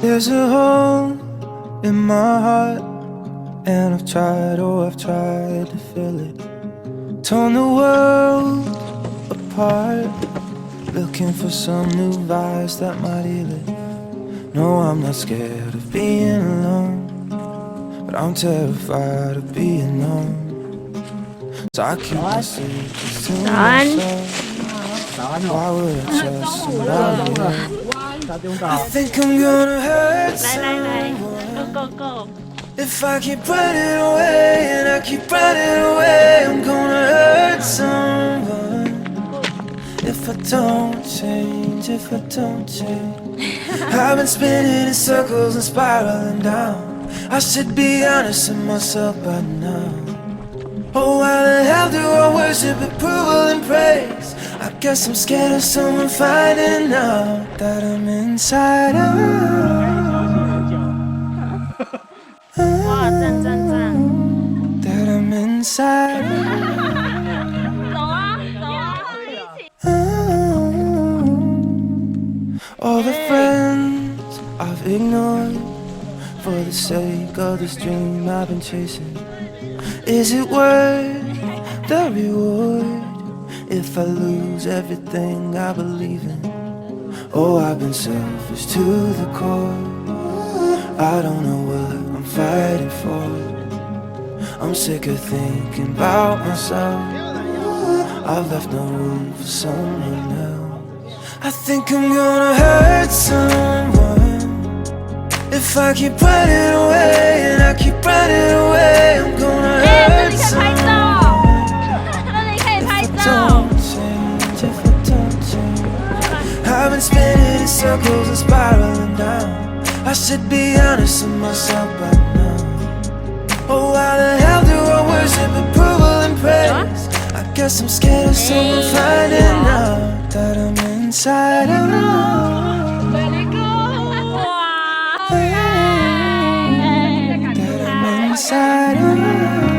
There's a hole in my heart, and I've tried, oh I've tried to fill it. Torn the world apart, looking for some new vibes that might heal it. No, I'm not scared of being alone, but I'm terrified of being known. So I keep my secrets to myself. Why would I trust somebody else? I think I'm gonna hurt someone if I keep running away, and I keep running away. I'm gonna hurt someone if I don't change, if I don't change. I've been spinning in circles and spiraling down. I should be honest with myself by now. Oh, why the hell do I worship approval and praise? I guess I'm scared of someone finding out that I'm inside out. That I'm inside out. All the friends I've ignored for the sake of this dream I've been chasing. Is it worth the reward if I lose everything I believe in? Oh, I've been selfish to the core. I don't know what I'm fighting for. I'm sick of thinking about myself. I've left no room for someone else. I think I'm gonna hurt someone if I keep running away, and I keep running away. I'm gonna hurt someone if I don't change, if I don't change. I've been spinning in circles and spiraling down. I should be honest with myself by now. Oh, why the hell do I worship approval and praise? I guess I'm scared of someone finding out that I'm inside out. That I'm inside out.